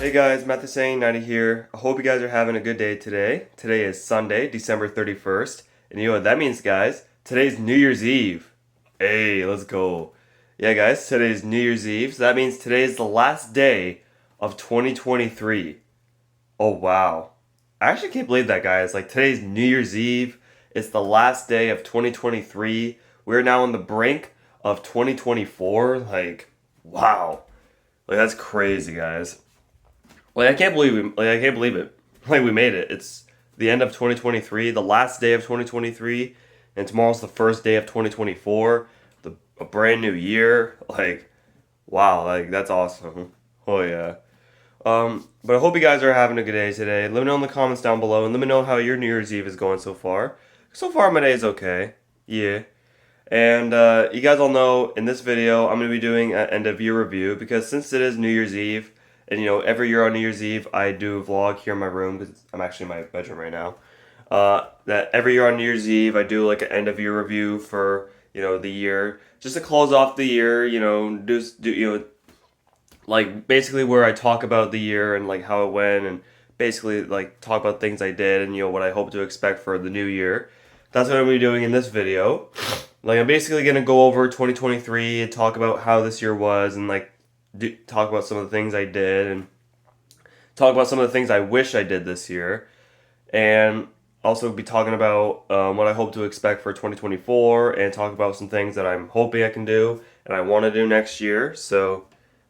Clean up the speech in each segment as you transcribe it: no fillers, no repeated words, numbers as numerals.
Hey guys, Matt the Saying 90 here. I hope you guys are having a good day today. Today is Sunday, December 31st. And you know what that means, guys? Today's New Year's Eve. Hey, let's go. Yeah, guys, today's New Year's Eve. So that means today is the last day of 2023. Oh, wow. I actually can't believe that, guys. Like, today's New Year's Eve. It's the last day of 2023. We're now on the brink of 2024. Like, wow. Like, that's crazy, guys. Like I can't believe I can't believe it. Like we made it. It's the end of 2023, the last day of 2023, and tomorrow's the first day of 2024. A brand new year. Like wow, like that's awesome. Oh yeah. But I hope you guys are having a good day today. Let me know in the comments down below and let me know how your New Year's Eve is going so far. So far my day is okay. Yeah. And you guys all know in this video I'm going to be doing an end of year review because since it is New Year's Eve, and you know every year on New Year's Eve I do a vlog here in my room because I'm actually in my bedroom right now. That every year on New Year's Eve I do like an end of year review for the year just to close off the year. Do like basically where I talk about the year and like how it went and basically like talk about things I did and what I hope to expect for the new year. That's what I'm gonna be doing in this video. Like I'm basically gonna go over 2023 and talk about how this year was and like talk about some of the things I did and talk about some of the things I wish I did this year, and also be talking about what I hope to expect for 2024 and talk about some things that I'm hoping I can do and I want to do next year. So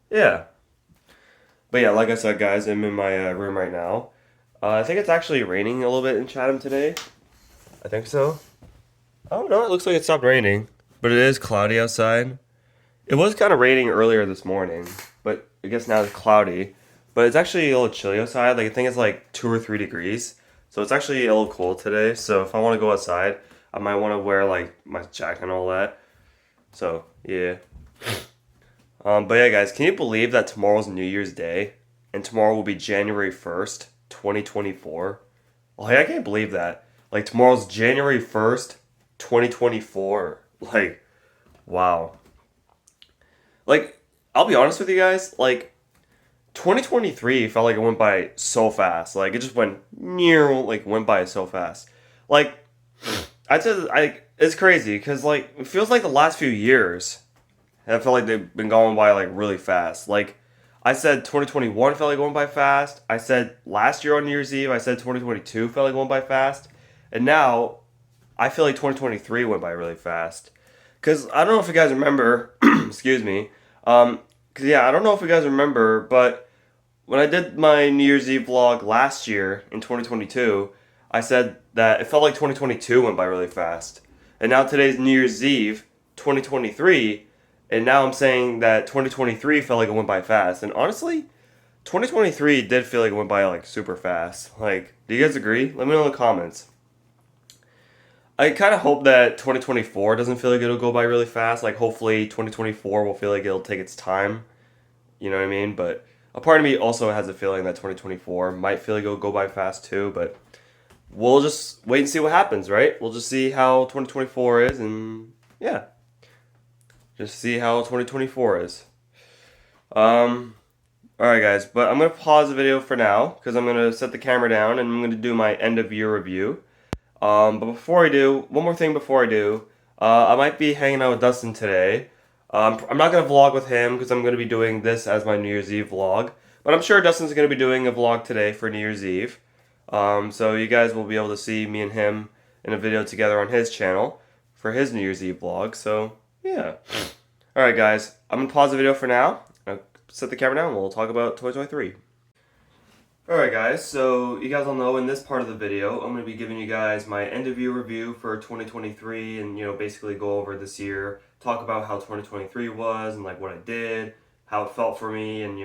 yeah. But yeah, like I said, guys, I'm in my room right now. I think it's actually raining a little bit in Chatham today. I think so. Oh no, it looks like it stopped raining, but it is cloudy outside. It was kind of raining earlier this morning, but I guess now it's cloudy. But it's actually a little chilly outside. Like I think it's like 2 or 3 degrees, so it's actually a little cold today. So if I want to go outside, I might want to wear like my jacket and all that. So yeah. But yeah, guys, can you believe that tomorrow's New Year's Day, and tomorrow will be January 1st, 2024? Like I can't believe that. Like tomorrow's January 1st, 2024. Like wow. Like, I'll be honest with you guys, like, 2023 felt like it went by so fast. Like, it just went by so fast. Like, it's crazy, because, like, it feels like the last few years have felt like they've been going by, like, really fast. Like, I said 2021 felt like going by fast. I said last year on New Year's Eve, I said 2022 felt like going by fast. And now, I feel like 2023 went by really fast. Because I don't know if you guys remember, excuse me, because yeah, I don't know if you guys remember, but when I did my New Year's Eve vlog last year in 2022, I said that it felt like 2022 went by really fast. And now today's New Year's Eve, 2023, and now I'm saying that 2023 felt like it went by fast. And honestly, 2023 did feel like it went by like super fast. Like, do you guys agree? Let me know in the comments. I kind of hope that 2024 doesn't feel like it'll go by really fast. Like, hopefully, 2024 will feel like it'll take its time. You know what I mean? But a part of me also has a feeling that 2024 might feel like it'll go by fast too. But we'll just wait and see what happens, right? We'll just see how 2024 is, and yeah, just see how 2024 is. All right, guys. But I'm gonna pause the video for now because I'm gonna set the camera down and I'm gonna do my end of year review. But before I do, one more thing before I do, I might be hanging out with Dustin today. I'm not going to vlog with him because I'm going to be doing this as my New Year's Eve vlog. But I'm sure Dustin's going to be doing a vlog today for New Year's Eve. So you guys will be able to see me and him in a video together on his channel for his New Year's Eve vlog. So, yeah. Alright guys, I'm going to pause the video for now. I'll set the camera down and we'll talk about 2023. Alright guys, so you guys all know in this part of the video, I'm going to be giving you guys my end of year review for 2023 and, basically go over this year, talk about how 2023 was and like what I did, how it felt for me and,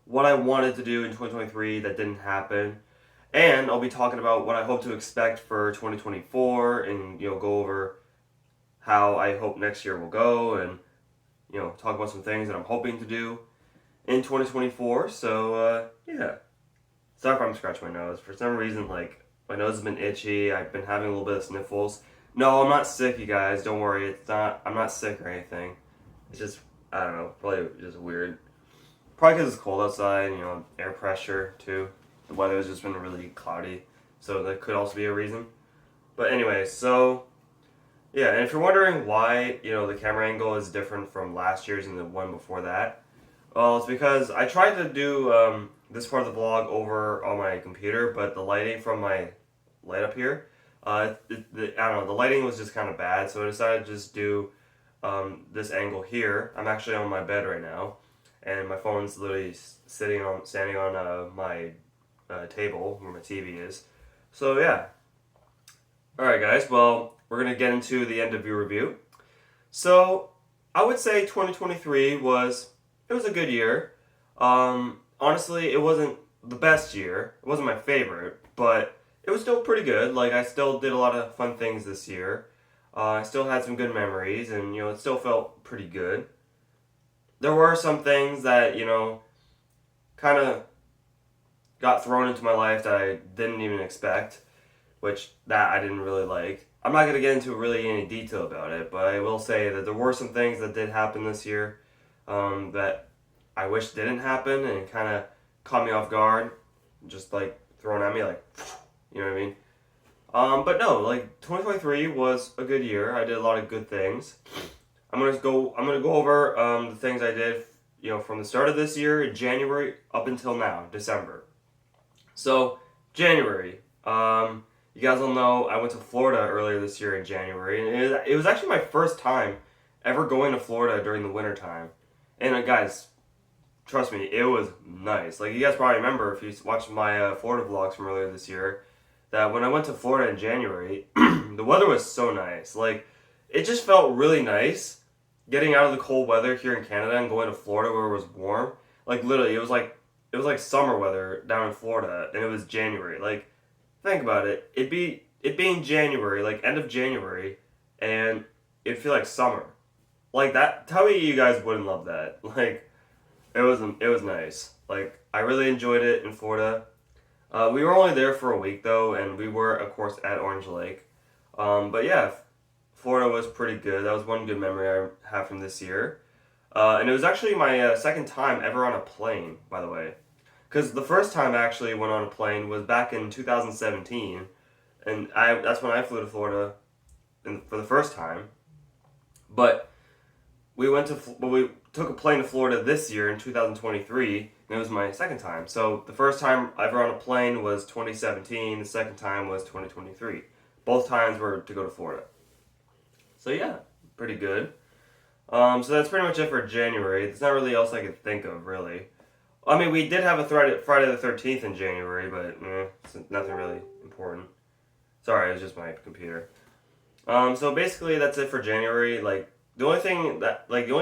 what I wanted to do in 2023 that didn't happen. And I'll be talking about what I hope to expect for 2024 and, go over how I hope next year will go and, talk about some things that I'm hoping to do in 2024. So, yeah. Sorry if I'm scratching my nose. For some reason, like, my nose has been itchy. I've been having a little bit of sniffles. No, I'm not sick, you guys. Don't worry. I'm not sick or anything. It's just, I don't know, probably just weird. Probably because it's cold outside, air pressure too. The weather has just been really cloudy, so that could also be a reason. But anyway, so yeah, and if you're wondering why, the camera angle is different from last year's and the one before that, well, it's because I tried to do this part of the vlog over on my computer, but the lighting from my light up here, I don't know, the lighting was just kind of bad, so I decided to just do this angle here. I'm actually on my bed right now, and my phone's literally standing on my table where my TV is. So yeah. All right, guys. Well, we're gonna get into the end of your review. So I would say 2023 was a good year. Honestly, it wasn't the best year. It wasn't my favorite, but it was still pretty good. Like I still did a lot of fun things this year. I still had some good memories, and it still felt pretty good. There were some things that kind of got thrown into my life that I didn't even expect, which that I didn't really like. I'm not going to get into really any detail about it, but I will say that there were some things that did happen this year that I wish didn't happen and kind of caught me off guard, just like thrown at me, like, you know what I mean? But no, like 2023 was a good year. I did a lot of good things. I'm gonna go over the things I did, from the start of this year, January, up until now, December. So January, you guys all know I went to Florida earlier this year in January, and it was actually my first time ever going to Florida during the winter time. And guys, trust me, it was nice. Like you guys probably remember if you watched my Florida vlogs from earlier this year, that when I went to Florida in January, the weather was so nice. Like it just felt really nice getting out of the cold weather here in Canada and going to Florida where it was warm. Like literally, it was like summer weather down in Florida, and it was January. Like think about it. It being January, like end of January, and it'd feel like summer. Like that. Tell me you guys wouldn't love that. Like it was nice. Like I really enjoyed it in Florida. We were only there for a week though, and we were of course at Orange Lake. But yeah, Florida was pretty good. That was one good memory I have from this year. And it was actually my second time ever on a plane, by the way. Because the first time I actually went on a plane was back in 2017, and that's when I flew to Florida for the first time. But we took a plane to Florida this year in 2023, and it was my second time. So the first time ever on a plane was 2017. The second time was 2023. Both times were to go to Florida. So yeah, pretty good. So that's pretty much it for January. There's not really else I could think of, really. I mean, we did have a Friday the 13th in January, but it's nothing really important. Sorry, it was just my computer. So basically, that's it for January. Like the only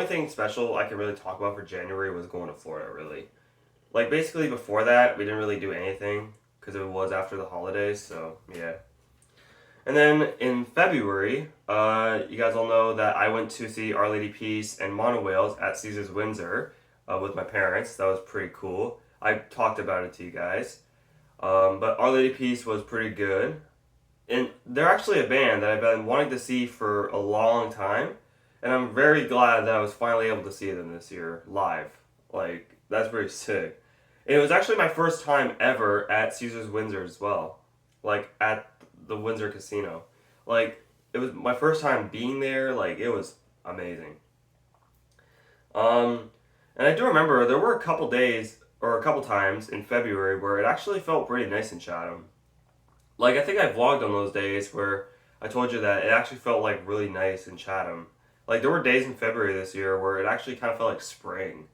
thing special I could really talk about for January was going to Florida. Really, like basically before that, we didn't really do anything because it was after the holidays. So yeah. And then in February, you guys all know that I went to see Our Lady Peace and Mono Whales at Caesars Windsor with my parents. That was pretty cool. I talked about it to you guys. But Our Lady Peace was pretty good. And they're actually a band that I've been wanting to see for a long time. And I'm very glad that I was finally able to see them this year live. Like, that's pretty sick. And it was actually my first time ever at Caesars Windsor as well. Like, at the Windsor Casino. Like, it was my first time being there. Like, it was amazing. And I do remember there were a couple days or a couple times in February where it actually felt pretty nice in Chatham. Like, I think I vlogged on those days where I told you that it actually felt like really nice in Chatham. Like, there were days in February this year where it actually kind of felt like spring.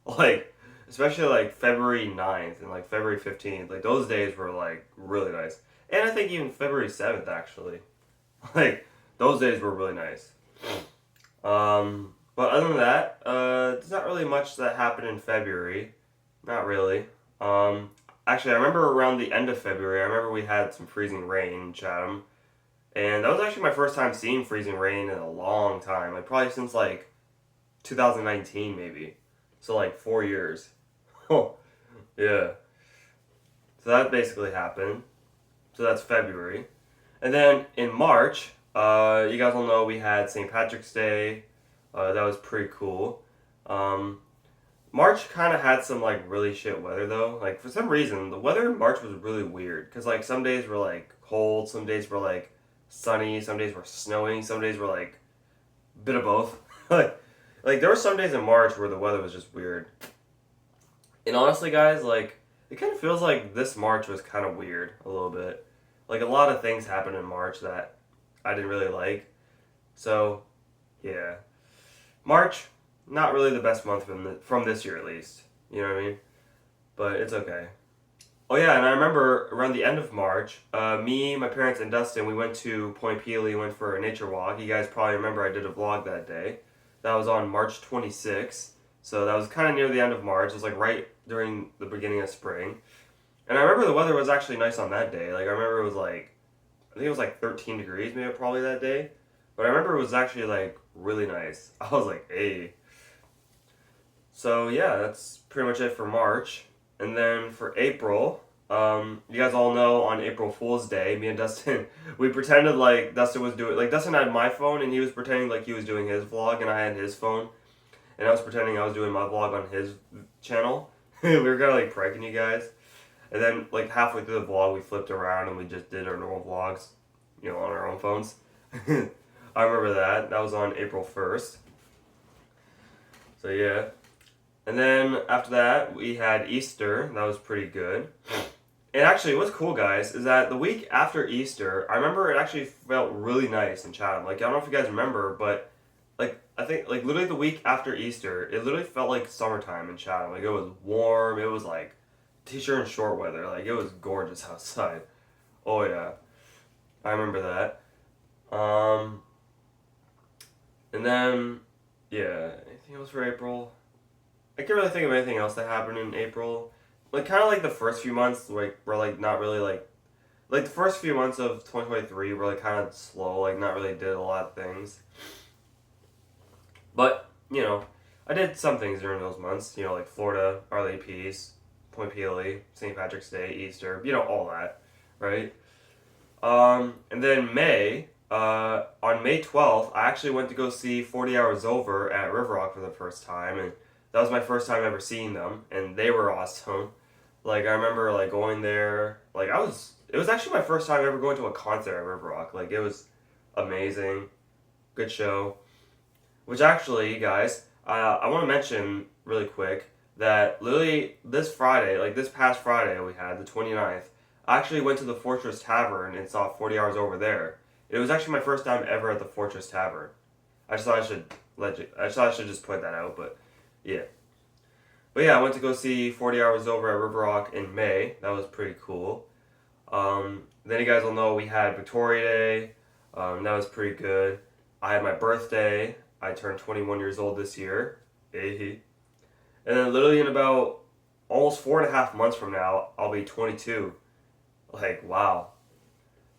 Like, especially like February 9th and like February 15th. Like, those days were like really nice. And I think even February 7th, actually. Like, those days were really nice. But other than that, there's not really much that happened in February. Not really. Actually, I remember around the end of February, I remember we had some freezing rain in Chatham. And that was actually my first time seeing freezing rain in a long time. Like, probably since, like, 2019, maybe. So, like, 4 years. Oh, yeah. So that basically happened. So that's February. And then in March, you guys all know we had St. Patrick's Day. That was pretty cool. March kind of had some like really shit weather though. Like for some reason, the weather in March was really weird because like some days were like cold, some days were like sunny, some days were snowing, some days were like a bit of both. like like there were some days in March where the weather was just weird. And honestly, guys, like it kind of feels like this March was kind of weird a little bit. Like a lot of things happened in March that I didn't really like. So yeah, March not really the best month from this year at least. You know what I mean? But it's okay. Oh yeah, and I remember around the end of March, me, my parents, and Dustin, we went to Point Pelee, went for a nature walk. You guys probably remember I did a vlog that day. That was on March 26th, so that was kind of near the end of March. It was like right during the beginning of spring. And I remember the weather was actually nice on that day. Like I remember it was like, I think it was like 13 degrees maybe probably that day. But I remember it was actually like really nice. I was like, hey. So yeah, that's pretty much it for March. And then for April, you guys all know on April Fool's Day, me and Dustin, we pretended like Dustin was doing, like Dustin had my phone and he was pretending like he was doing his vlog and I had his phone. And I was pretending I was doing my vlog on his channel. We were kind of like pranking you guys. And then like halfway through the vlog, we flipped around and we just did our normal vlogs, you know, on our own phones. I remember that. That was on April 1st. So yeah. And then after that, we had Easter. That was pretty good. And actually, what's cool, guys, is that the week after Easter, I remember it actually felt really nice in Chatham. Like, I don't know if you guys remember, but, like, I think, like, literally the week after Easter, it literally felt like summertime in Chatham. Like, it was warm. It was, like, t-shirt and short weather. Like, it was gorgeous outside. Oh, yeah. I remember that. And then, yeah, anything else for April? I can't really think of anything else that happened in April. Like kind of like the first few months, like were like not really like the first few months of 2023 were like kind of slow. Like not really did a lot of things. But you know, I did some things during those months. You know, like Florida, Our Lady of Peace, Point Pelee, St. Patrick's Day, Easter. You know, all that, right? And then May. On May 12th, I actually went to go see 40 Hours Over at River Rock for the first time, and that was my first time ever seeing them, and they were awesome. Like I remember like going there, like it was actually my first time ever going to a concert at River Rock. Like it was amazing, good show. Which actually, guys, I want to mention really quick that literally this Friday, like this past Friday we had the 29th, I actually went to the Fortress Tavern and saw 40 Hours Over there. It was actually my first time ever at the Fortress Tavern. I just thought I should I just thought I should just point that out, but yeah. But yeah, I went to go see 40 Hours Over at River Rock in May. That was pretty cool. Then you guys will know we had Victoria Day. That was pretty good. I had my birthday. I turned 21 years old this year. Hey. And then literally in about almost 4.5 months from now, I'll be 22. Like, wow.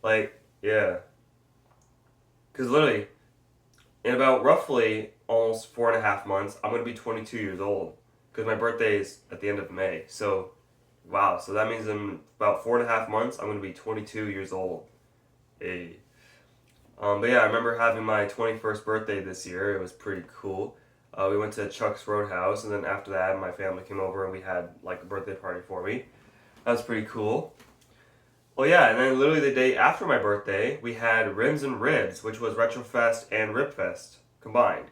Like, yeah. Because literally, in about roughly almost 4.5 months, I'm going to be 22 years old. Because my birthday is at the end of May. So, wow. So that means in about 4.5 months, I'm going to be 22 years old. Hey. But yeah, I remember having my 21st birthday this year. It was pretty cool. We went to Chuck's Roadhouse, and then after that, my family came over and we had like a birthday party for me. That was pretty cool. Well, yeah, and then literally the day after my birthday, we had Rims and Ribs, which was Retrofest and Ribfest combined.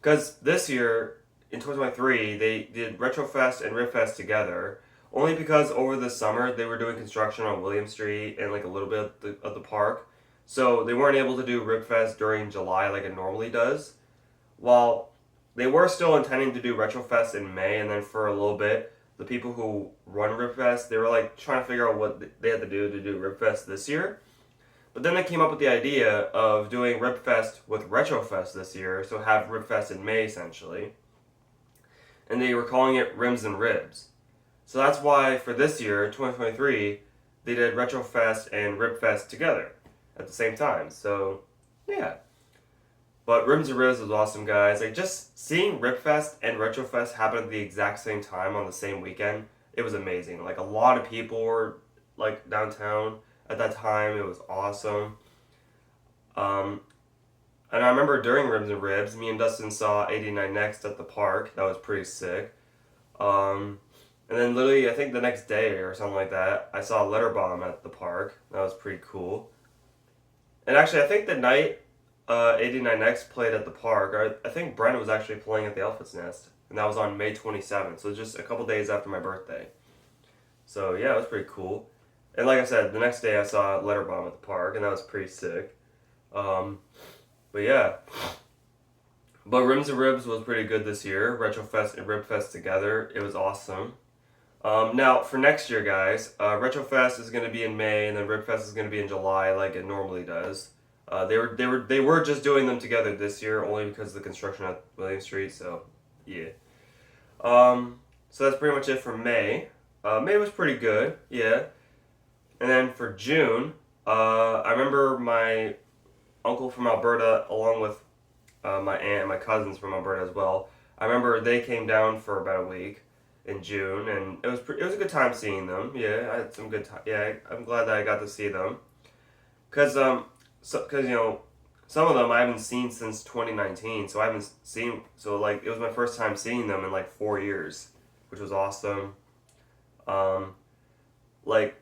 Because this year, in 2023, they did Retrofest and Ribfest together, only because over the summer they were doing construction on William Street and like a little bit of the park. So they weren't able to do Ribfest during July like it normally does. While they were still intending to do Retrofest in May, and then for a little bit, the people who run Ribfest, they were like trying to figure out what they had to do Ribfest this year. But then they came up with the idea of doing Ribfest with Retrofest this year, so have Ribfest in May essentially. And they were calling it Rims and Ribs. So that's why for this year, 2023, they did Retrofest and Ribfest together at the same time. So, yeah. But Rims and Ribs was awesome, guys. Like, just seeing Ribfest and Retrofest happen at the exact same time on the same weekend, it was amazing. Like, a lot of people were, like, downtown at that time. It was awesome. And I remember during Rims and Ribs, me and Dustin saw 89 Next at the park. That was pretty sick. Um, and then literally, I think the next day or something like that, I saw a letter bomb at the park. That was pretty cool. And actually, I think the night 89X played at the park, I think Brent was actually playing at the Elephant's Nest. And that was on May 27th, so just a couple days after my birthday. So yeah, it was pretty cool. And like I said, the next day I saw letter bomb at the park, and that was pretty sick. Um, but yeah. But Rims and Ribs was pretty good this year. Retrofest and Ribfest together. It was awesome. Now, for next year, guys, Retrofest is going to be in May, and then Ribfest is going to be in July, like it normally does. They were just doing them together this year, only because of the construction at William Street. So, yeah. So that's pretty much it for May. May was pretty good, yeah. And then for June, I remember my uncle from Alberta, along with my aunt and my cousins from Alberta as well. I remember they came down for about a week in June, and it was a good time seeing them. Yeah, I had some good time. Yeah, I'm glad that I got to see them, cause cause some of them I haven't seen since 2019, so I haven't seen like it was my first time seeing them in like 4 years, which was awesome. Um, like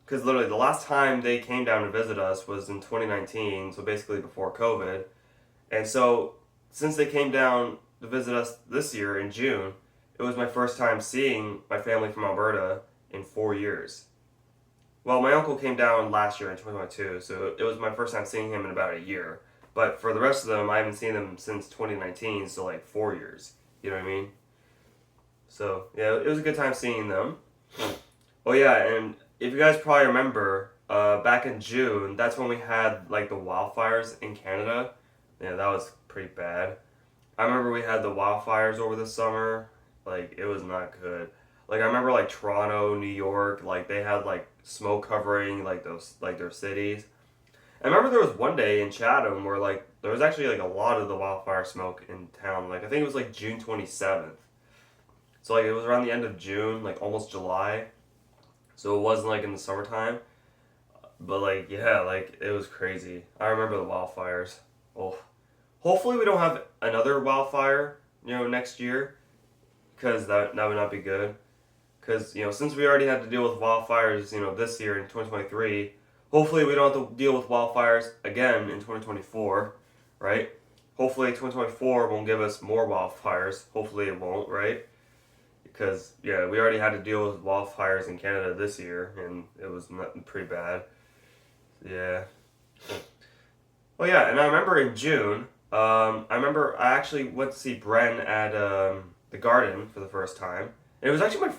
because literally the last time they came down to visit us was in 2019, so basically before COVID. And so, since they came down to visit us this year in June, it was my first time seeing my family from Alberta in 4 years. Well, my uncle came down last year in 2022, so it was my first time seeing him in about a year. But for the rest of them, I haven't seen them since 2019, so like 4 years. You know what I mean? So, yeah, it was a good time seeing them. Oh, yeah, and if you guys probably remember, back in June, that's when we had like the wildfires in Canada. Yeah, that was pretty bad. I remember we had the wildfires over the summer. Like it was not good. Like I remember like Toronto, New York, like they had like smoke covering like those like their cities. I remember there was one day in Chatham where like there was actually like a lot of the wildfire smoke in town. Like I think it was like June 27th. So like it was around the end of June, like almost July. So it wasn't like in the summertime. But like yeah, like it was crazy. I remember the wildfires. Oh. Hopefully we don't have another wildfire, next year, because that would not be good. Because since we already had to deal with wildfires, this year in 2023, hopefully we don't have to deal with wildfires again in 2024, right? Hopefully 2024 won't give us more wildfires. Hopefully it won't, right? Because yeah, we already had to deal with wildfires in Canada this year, and it was pretty bad. Yeah. Oh yeah, and I remember in June. I remember I actually went to see Bren at the Garden for the first time. And it was actually my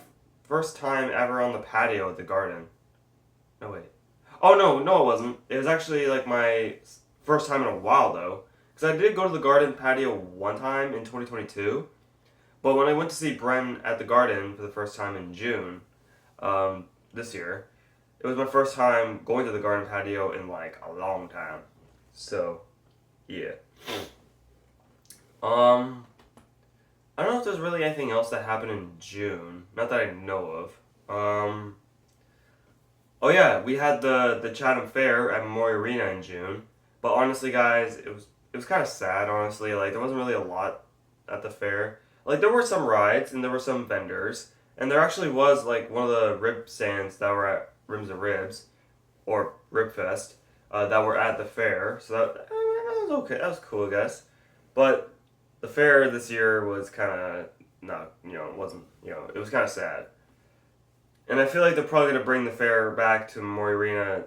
first time ever on the patio at the Garden. No wait. Oh no, no it wasn't. It was actually like my first time in a while though, because I did go to the Garden patio one time in 2022. But when I went to see Bren at the Garden for the first time in June, this year, it was my first time going to the Garden patio in like a long time. So, yeah. Um, I don't know if there's really anything else that happened in June. Not that I know of. Oh yeah, we had the Chatham Fair at Memorial Arena in June. But honestly, guys, it was kind of sad. Honestly, like there wasn't really a lot at the fair. Like there were some rides and there were some vendors, and there actually was like one of the rib stands that were at Rims and Ribs, or Rib Fest, that were at the fair. So that was okay. That was cool, I guess. But the fair this year was kind of not, it wasn't, it was kind of sad. And I feel like they're probably going to bring the fair back to Memorial Arena,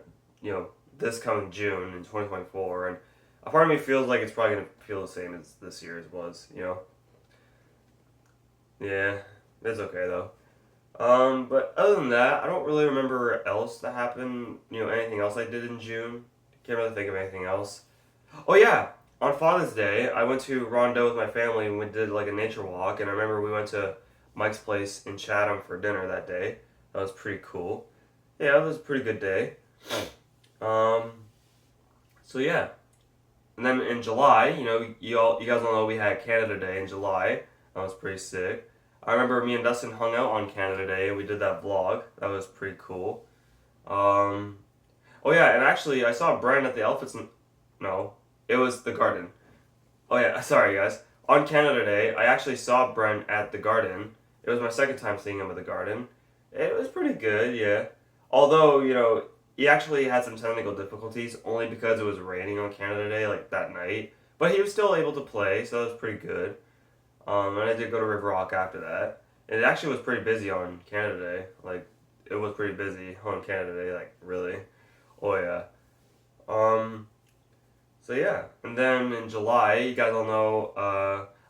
this coming June in 2024. And a part of me feels like it's probably going to feel the same as this year's was. Yeah, it's okay though. But other than that, I don't really remember else that happened, anything else I did in June. Can't really think of anything else. Oh yeah, on Father's Day, I went to Rondeau with my family and we did like a nature walk. And I remember we went to Mike's place in Chatham for dinner that day. That was pretty cool. Yeah, it was a pretty good day. Um, so yeah, and then in July, you guys all know we had Canada Day in July. That was pretty sick. I remember me and Dustin hung out on Canada Day and we did that vlog. That was pretty cool. Um, oh yeah, and actually I saw Brian at the Elephants. No, it was the Garden. Oh yeah, sorry guys. On Canada Day, I actually saw Brent at the Garden, It was my second time seeing him at the Garden. It was pretty good, yeah. Although, he actually had some technical difficulties only because it was raining on Canada Day, like that night. But he was still able to play, so that was pretty good. And I did go to River Rock after that. And it actually was pretty busy on Canada Day. Like, it was pretty busy on Canada Day, like, really. Oh, yeah. Um, so, yeah. And then in July, you guys all know,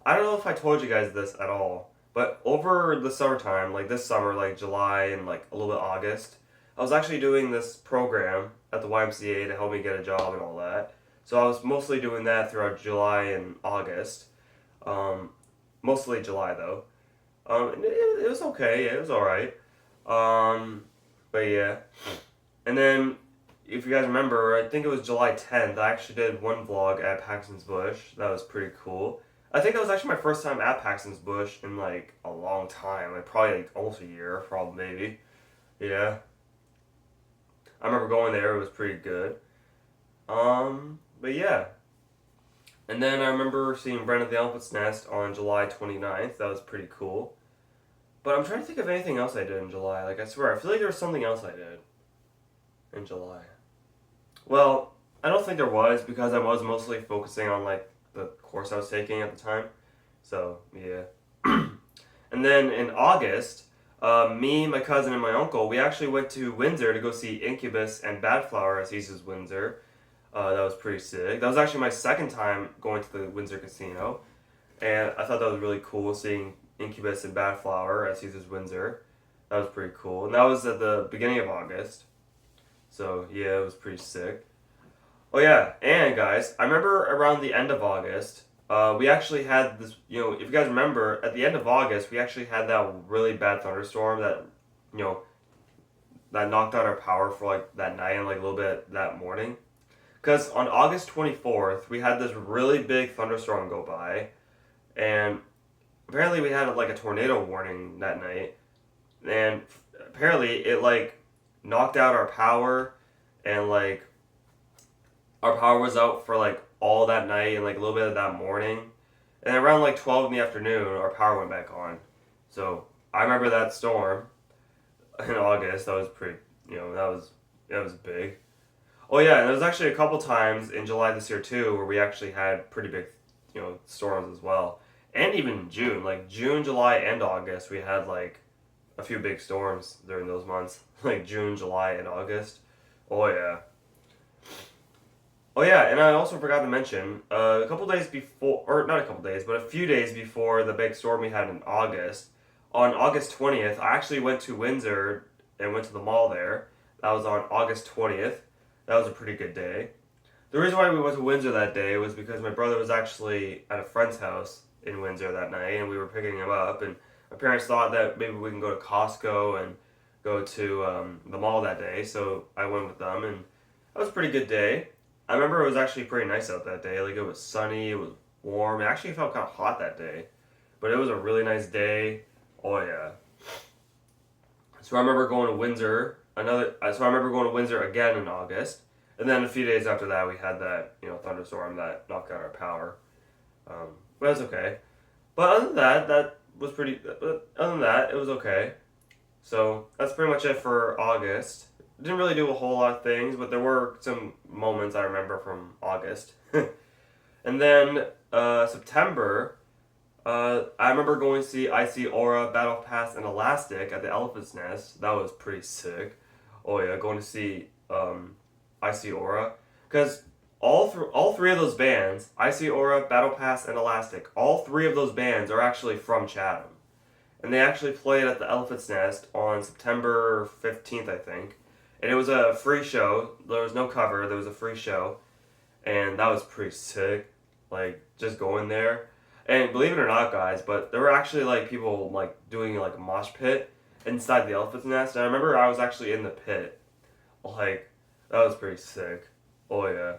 I don't know if I told you guys this at all, but over the summertime, like this summer, like July and like a little bit August, I was actually doing this program at the YMCA to help me get a job and all that. So I was mostly doing that throughout July and August. Um, Mostly July though. And it was okay. It was all right. Um, but yeah. And then, if you guys remember, I think it was July 10th. I actually did one vlog at Paxton's Bush. That was pretty cool. I think that was actually my first time at Paxton's Bush in like a long time. Like probably like almost a year, probably maybe. Yeah. I remember going there. It was pretty good. But yeah. And then I remember seeing Brandon the Elephant's Nest on July 29th. That was pretty cool. But I'm trying to think of anything else I did in July. Like, I swear, I feel like there was something else I did in July. Well, I don't think there was because I was mostly focusing on, like, the course I was taking at the time. So, yeah. And then in August, me, my cousin, and my uncle, we actually went to Windsor to go see Incubus and Badflower as he's Windsor. That was pretty sick. That was actually my second time going to the Windsor Casino. And I thought that was really cool seeing Incubus and Badflower as he's Windsor. That was pretty cool. And that was at the beginning of August. So, yeah, it was pretty sick. Oh, yeah. And, guys, I remember around the end of August, we actually had this, if you guys remember, at the end of August, we actually had that really bad thunderstorm that, that knocked out our power for, like, that night and, like, a little bit that morning. Because on August 24th, we had this really big thunderstorm go by, and apparently we had, like, a tornado warning that night, and apparently it, like, knocked out our power, and, like, our power was out for, like, all that night and, like, a little bit of that morning. And around, like, 12 in the afternoon, our power went back on. So, I remember that storm in August. That was pretty, that was big. Oh, yeah, and there was actually a couple times in July this year, too, where we actually had pretty big, storms as well. And even in June. Like, June, July, and August, we had, like, a few big storms during those months. Like, June, July, and August. Oh, yeah. Oh yeah, and I also forgot to mention, a couple days before, or not a couple days, but a few days before the big storm we had in August, on August 20th, I actually went to Windsor and went to the mall there. That was on August 20th. That was a pretty good day. The reason why we went to Windsor that day was because my brother was actually at a friend's house in Windsor that night, and we were picking him up, and my parents thought that maybe we can go to Costco and go to the mall that day, so I went with them, and that was a pretty good day. I remember it was actually pretty nice out that day. Like, it was sunny, it was warm. It actually felt kind of hot that day. But it was a really nice day. Oh, yeah. So I remember going to Windsor. So I remember going to Windsor again in August. And then a few days after that, we had that, thunderstorm that knocked out our power. But that's okay. But other than that, it was okay. So that's pretty much it for August. Didn't really do a whole lot of things, but there were some moments I remember from August. And then September, I remember going to see Icy Aura, Battle Pass, and Elastic at the Elephant's Nest. That was pretty sick. Oh yeah, going to see Icy Aura. Because all three of those bands, Icy Aura, Battle Pass, and Elastic, all three of those bands are actually from Chatham. And they actually played at the Elephant's Nest on September 15th, I think. And it was a free show. There was no cover. There was a free show. And that was pretty sick. Like, just going there. And believe it or not, guys, but there were actually, like, people, like, doing, like, a mosh pit inside the Elephant's Nest. And I remember I was actually in the pit. Like, that was pretty sick. Oh, yeah.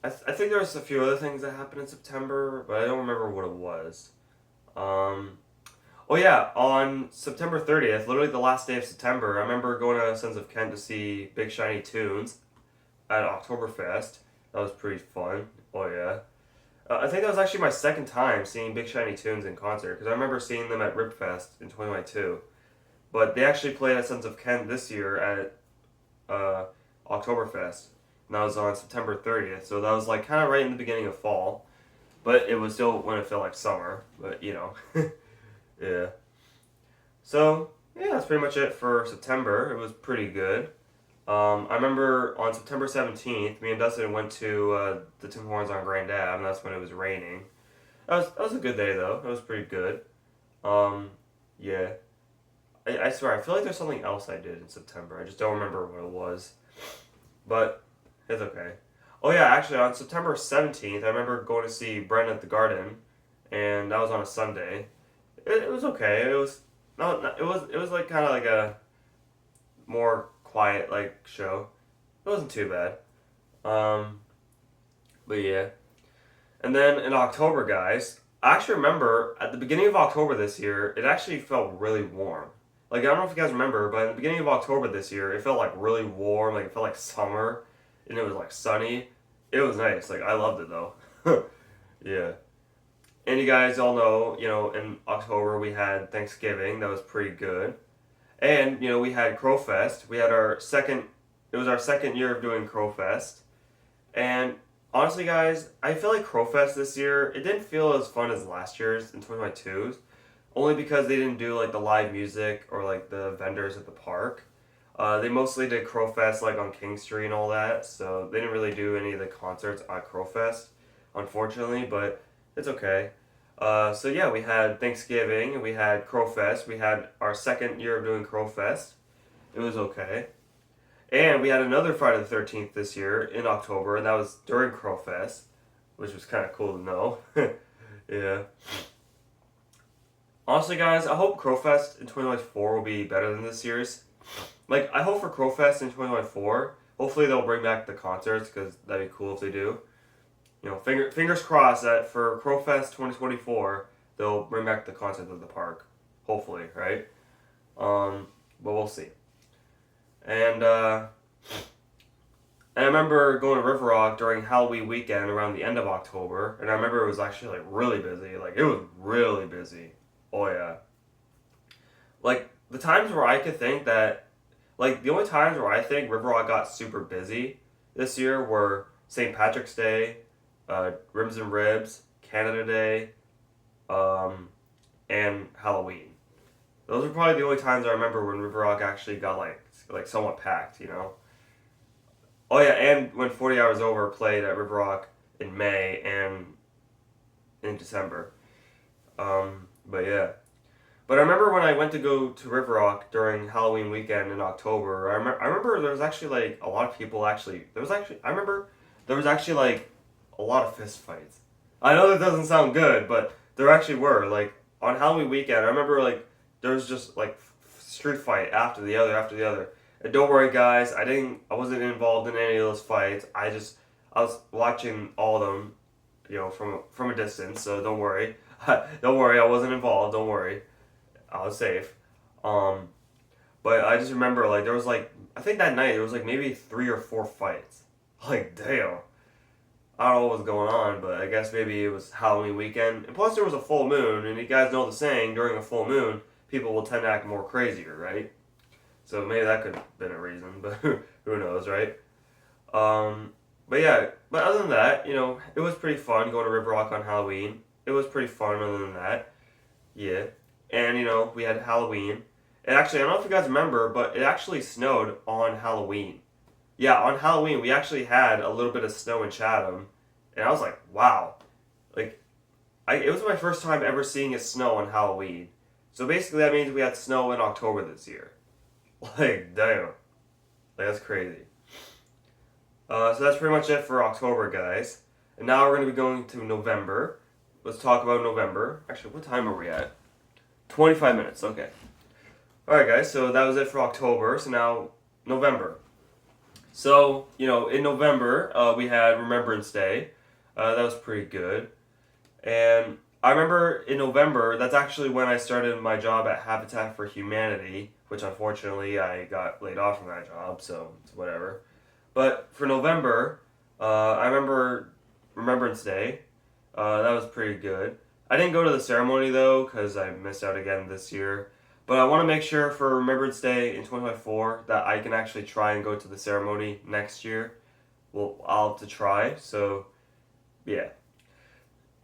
I think there was a few other things that happened in September, but I don't remember what it was. Oh yeah, on September 30th, literally the last day of September, I remember going to Sons of Kent to see Big Shiny Tunes at Oktoberfest. That was pretty fun. Oh yeah. I think that was actually my second time seeing Big Shiny Tunes in concert because I remember seeing them at Ripfest in 2022. But they actually played at Sons of Kent this year at uh, Oktoberfest, and that was on September 30th. So that was like kind of right in the beginning of fall, but it was still when it felt like summer. But yeah. So yeah, that's pretty much it for September. It was pretty good. I remember on September 17th, me and Dustin went to the Tim Hortons on Grand Ave, and that's when it was raining. That was a good day though. It was pretty good. Um, yeah. I swear, I feel like there's something else I did in September. I just don't remember what it was. But it's okay. Oh yeah, actually on September 17th, I remember going to see Brendan at the Garden, and that was on a Sunday. It was okay. It was no, it was like kind of like a more quiet like show. It wasn't too bad. Um, but yeah. And then in October, guys, I actually remember at the beginning of October this year, it actually felt really warm. Like I don't know if you guys remember, but at the beginning of October this year, it felt like really warm. Like it felt like summer, and it was like sunny. It was nice. Like I loved it though. Yeah. And you guys all know, in October we had Thanksgiving. That was pretty good. And we had Crowfest. We had our second. It was our second year of doing Crowfest. And honestly, guys, I feel like Crowfest this year it didn't feel as fun as last year's in 2022's, only because they didn't do like the live music or like the vendors at the park. They mostly did Crowfest like on King Street and all that, so they didn't really do any of the concerts at Crowfest, unfortunately. But it's okay. So yeah, we had Thanksgiving, we had Crowfest, we had our second year of doing Crowfest. It was okay. And we had another Friday the 13th this year in October, and that was during Crowfest, which was kind of cool to know. Yeah. Honestly, guys, I hope Crowfest in 2024 will be better than this year's. Like, I hope for Crowfest in 2024, hopefully they'll bring back the concerts, because that'd be cool if they do. Fingers crossed that for Crowfest 2024, they'll bring back the concerts at the park. Hopefully, right? But we'll see. And I remember going to River Rock during Halloween weekend around the end of October, and I remember it was actually like really busy. Like it was really busy. Oh yeah. Like the times where I could think that, like the only times where I think River Rock got super busy this year were St. Patrick's Day, Ribs and Ribs, Canada Day, and Halloween. Those are probably the only times I remember when River Rock actually got like somewhat packed. Oh yeah, and when 40 Hours Over played at River Rock in May and in December. But yeah. But I remember when I went to go to River Rock during Halloween weekend in October, I remember there was actually like a lot of people actually, I remember there was actually like a lot of fist fights. I know that doesn't sound good, but there actually were. Like on Halloween weekend, I remember like there was just like street fight after the other. And don't worry, guys. I wasn't involved in any of those fights. I was watching all of them, from a distance. So don't worry. Don't worry. I wasn't involved. Don't worry. I was safe. Um, but I just remember like there was like I think that night there was like maybe 3 or 4 fights. Like damn. I don't know what was going on, but I guess maybe it was Halloween weekend. And plus there was a full moon, and you guys know the saying: during a full moon, people will tend to act more crazier, right? So maybe that could have been a reason, but who knows, right? But yeah, but other than that, it was pretty fun going to River Rock on Halloween. It was pretty fun other than that. Yeah. And, we had Halloween. And actually, I don't know if you guys remember, but it actually snowed on Halloween. Yeah, on Halloween, we actually had a little bit of snow in Chatham. And I was like, wow. Like, it was my first time ever seeing it snow on Halloween. So basically, that means we had snow in October this year. Like, damn. Like, that's crazy. So that's pretty much it for October, guys. And now we're going to be going to November. Let's talk about November. Actually, what time are we at? 25 minutes, okay. Alright, guys, so that was it for October. So now, November. So, in November, we had Remembrance Day. That was pretty good. And I remember in November, that's actually when I started my job at Habitat for Humanity, which unfortunately I got laid off from that job, so it's whatever. But for November, I remember Remembrance Day. That was pretty good. I didn't go to the ceremony though because I missed out again this year. But I want to make sure for Remembrance Day in 2024 that I can actually try and go to the ceremony next year. Well, I'll have to try. So yeah.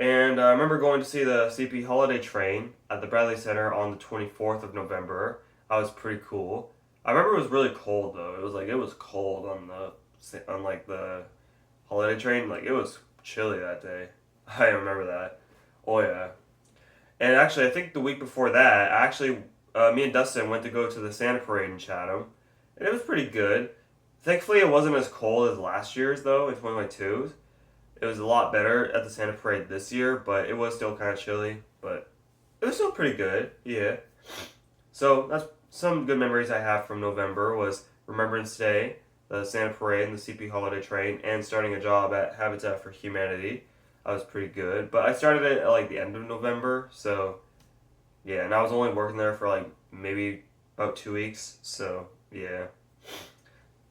And I remember going to see the CP Holiday Train at the Bradley Center on the 24th of November. That was pretty cool. I remember it was really cold though. It was cold on like the holiday train. Like it was chilly that day. I remember that. Oh yeah. And actually, I think the week before that, me and Dustin went to go to the Santa Parade in Chatham, and it was pretty good. Thankfully, it wasn't as cold as last year's though in 2022. It was a lot better at the Santa Parade this year, but it was still kind of chilly. But it was still pretty good. Yeah. So that's some good memories I have from November was Remembrance Day, the Santa Parade, and the CP Holiday Train, and starting a job at Habitat for Humanity. That was pretty good. But I started it at like the end of November, so yeah, and I was only working there for like maybe about 2 weeks, so yeah.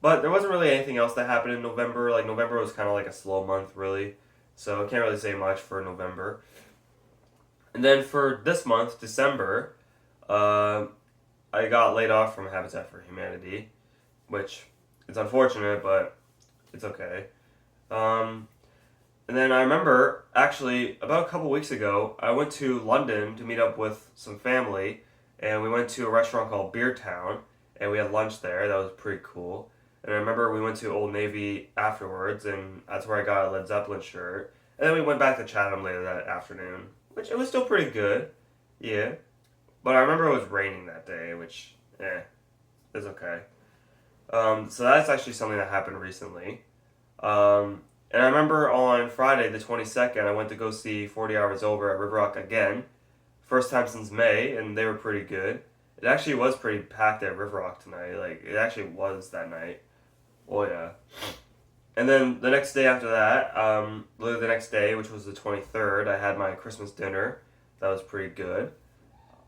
But there wasn't really anything else that happened in November. Like November was kind of like a slow month, really, so I can't really say much for November. And then for this month, December, uh, I got laid off from Habitat for Humanity, which is unfortunate, but it's okay. Um, and then I remember actually about a couple weeks ago, I went to London to meet up with some family, and we went to a restaurant called Beer Town, and we had lunch there. That was pretty cool. And I remember we went to Old Navy afterwards, and that's where I got a Led Zeppelin shirt. And then we went back to Chatham later that afternoon, which it was still pretty good. Yeah. But I remember it was raining that day, which, is okay. So that's actually something that happened recently. And I remember on Friday, the 22nd, I went to go see 40 Hours Over at River Rock again. First time since May, and they were pretty good. It actually was pretty packed at River Rock tonight. Like, it actually was that night. Oh, yeah. And then the next day after that, literally the next day, which was the 23rd, I had my Christmas dinner. That was pretty good.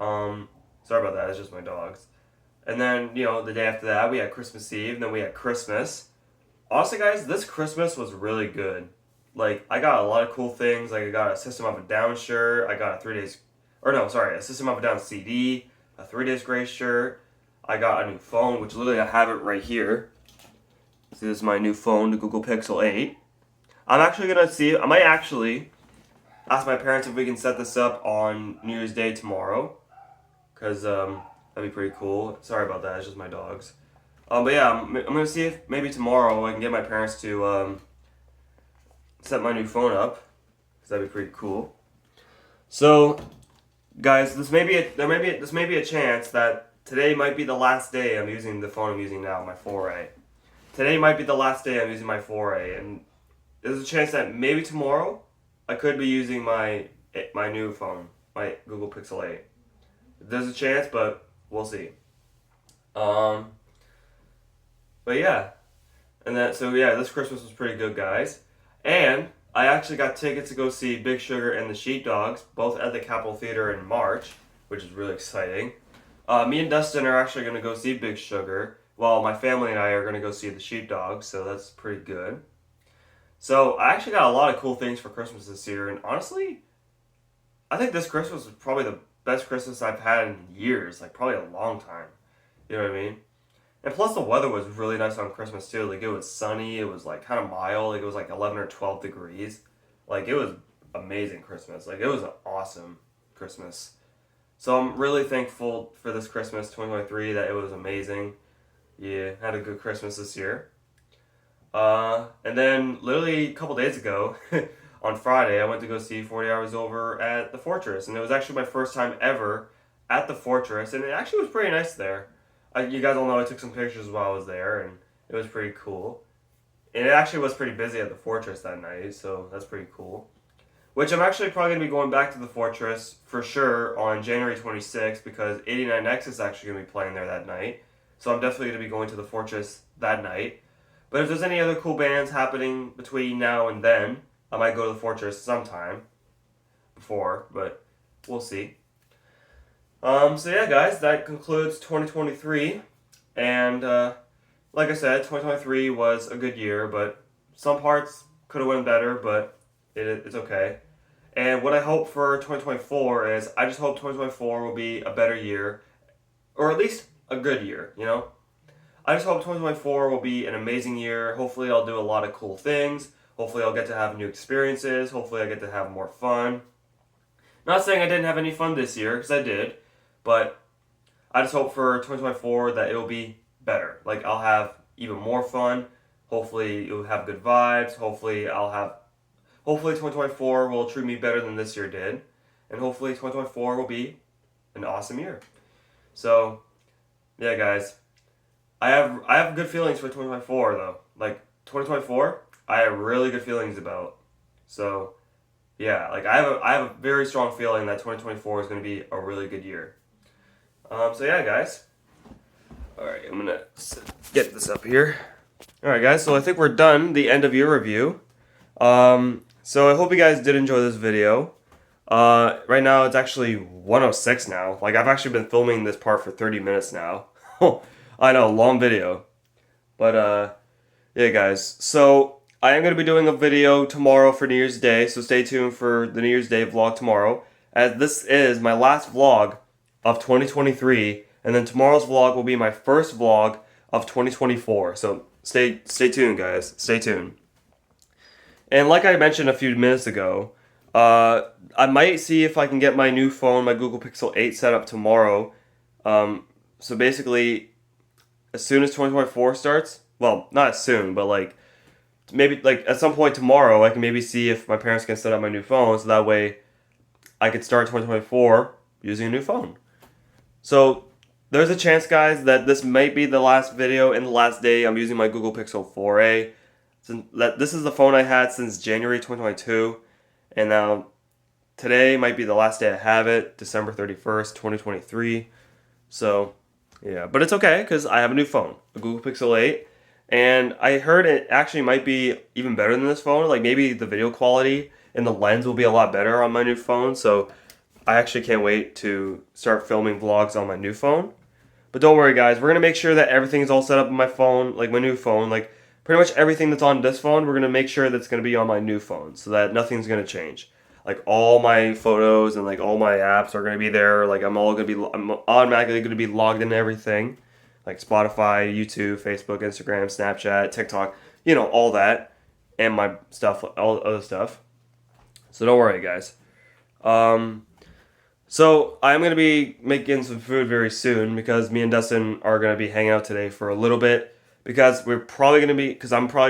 Sorry about that, it's just my dogs. And then, the day after that, we had Christmas Eve, and then we had Christmas. Honestly, guys, this Christmas was really good. Like, I got a lot of cool things. Like, I got a System of a Down shirt. I got a System of a Down CD, a 3 Days Grace shirt. I got a new phone, which literally I have it right here. See, this is my new phone, the Google Pixel 8. I might actually ask my parents if we can set this up on New Year's Day tomorrow. Because, that'd be pretty cool. Sorry about that, it's just my dogs. But yeah, I'm gonna see if maybe tomorrow I can get my parents to set my new phone up, because that'd be pretty cool. So, guys, this may be a chance that today might be the last day I'm using the phone I'm using now, my 4A. Today might be the last day I'm using my 4A, and there's a chance that maybe tomorrow I could be using my new phone, my Google Pixel 8. There's a chance, but we'll see. But yeah, this Christmas was pretty good, guys. And I actually got tickets to go see Big Sugar and the Sheepdogs, both at the Capitol Theater in March, which is really exciting. Me and Dustin are actually going to go see Big Sugar, while my family and I are going to go see the Sheepdogs, so that's pretty good. So I actually got a lot of cool things for Christmas this year, and honestly, I think this Christmas was probably the best Christmas I've had in years, like probably a long time. You know what I mean? And plus the weather was really nice on Christmas too. Like it was sunny, it was like kind of mild, like it was like 11 or 12 degrees. Like it was amazing Christmas. Like it was an awesome Christmas. So I'm really thankful for this Christmas 2023 that it was amazing. Yeah, had a good Christmas this year. And then literally a couple days ago, on Friday, I went to go see 40 Hours Over at the Fortress, and it was actually my first time ever at the Fortress, and it actually was pretty nice there. You guys all know I took some pictures while I was there, and it was pretty cool. And it actually was pretty busy at the Fortress that night, so that's pretty cool. Which I'm actually probably going to be going back to the Fortress for sure on January 26th because 89X is actually going to be playing there that night. So I'm definitely going to be going to the Fortress that night. But if there's any other cool bands happening between now and then, I might go to the Fortress sometime before, but we'll see. So yeah, guys, that concludes 2023. And like I said, 2023 was a good year, but some parts could have went better, but it's okay. And what I hope for 2024 is I just hope 2024 will be a better year, or at least a good year, you know? I just hope 2024 will be an amazing year. Hopefully, I'll do a lot of cool things. Hopefully, I'll get to have new experiences. Hopefully, I get to have more fun. Not saying I didn't have any fun this year, because I did, but I just hope for 2024 that it'll be better. Like, I'll have even more fun. Hopefully, it'll have good vibes. Hopefully 2024 will treat me better than this year did. And hopefully 2024 will be an awesome year. So, yeah, guys. I have good feelings for 2024 though. Like 2024, I have really good feelings about. So, yeah, like I have a very strong feeling that 2024 is going to be a really good year. So yeah, guys. All right, I'm gonna get this up here. All right, guys. So I think we're done. The end of year review. So I hope you guys did enjoy this video. Right now it's actually 1:06 now. Like I've actually been filming this part for 30 minutes now. I know, long video. But yeah, guys. So I am going to be doing a video tomorrow for New Year's Day, so stay tuned for the New Year's Day vlog tomorrow, as this is my last vlog of 2023, and then tomorrow's vlog will be my first vlog of 2024. So stay tuned, guys. Stay tuned. And like I mentioned a few minutes ago, I might see if I can get my new phone, my Google Pixel 8, set up tomorrow. So basically, as soon as 2024 starts, well, not as soon, but like maybe like at some point tomorrow, I can maybe see if my parents can set up my new phone, so that way I could start 2024 using a new phone. So there's a chance, guys, that this might be the last video and the last day I'm using my Google Pixel 4a. This is the phone I had since January 2022, and now today might be the last day I have it, December 31st, 2023. So, yeah, but it's okay because I have a new phone, a Google Pixel 8, and I heard it actually might be even better than this phone. Like maybe the video quality and the lens will be a lot better on my new phone, so I actually can't wait to start filming vlogs on my new phone. But don't worry, guys, we're going to make sure that everything's all set up on my phone, like my new phone, like pretty much everything that's on this phone, we're going to make sure that's going to be on my new phone so that nothing's going to change. Like all my photos and like all my apps are going to be there. Like I'm automatically going to be logged into everything. Like Spotify, YouTube, Facebook, Instagram, Snapchat, TikTok, you know, all that. And my stuff, all other stuff. So don't worry, guys. So I'm going to be making some food very soon because me and Dustin are going to be hanging out today for a little bit. Because I'm probably going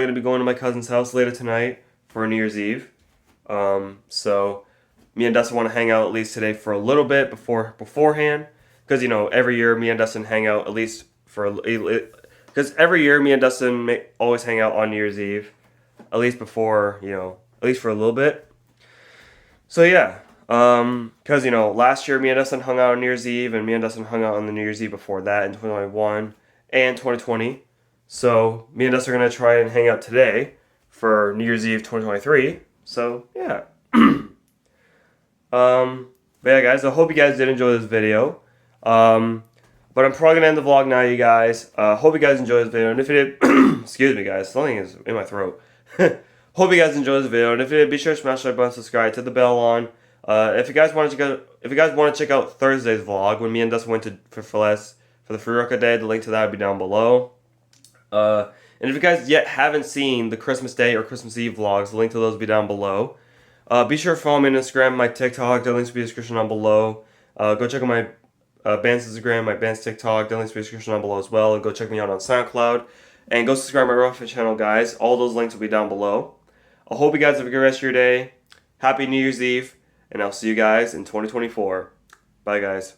to be going to my cousin's house later tonight for New Year's Eve. So me and Dustin want to hang out at least today for a little bit beforehand. Because, you know, every year me and Dustin hang out at least because every year me and Dustin always hang out on New Year's Eve. At least before, you know, at least for a little bit. So yeah. Because, you know, last year me and Dustin hung out on New Year's Eve. And me and Dustin hung out on the New Year's Eve before that in 2021 and 2020. So me and Dustin are going to try and hang out today for New Year's Eve 2023. So, yeah. But yeah, guys, I hope you guys did enjoy this video. But I'm probably going to end the vlog now, you guys. Hope you guys enjoyed this video. And if you did, excuse me, guys, something is in my throat. Hope you guys enjoyed this video. And if you did, be sure to smash the like button, subscribe, hit the bell on. If you guys want to check out Thursday's vlog when me and Dustin went to for the Free Rocket Day, the link to that would be down below. And if you guys yet haven't seen the Christmas Day or Christmas Eve vlogs, the link to those will be down below. Be sure to follow me on Instagram, my TikTok, the links will be in the description down below. Go check out my band's Instagram, my band's TikTok, the links will be in the description down below as well. And go check me out on SoundCloud. And go subscribe to my Rocket channel, guys. All those links will be down below. I hope you guys have a good rest of your day. Happy New Year's Eve. And I'll see you guys in 2024. Bye, guys.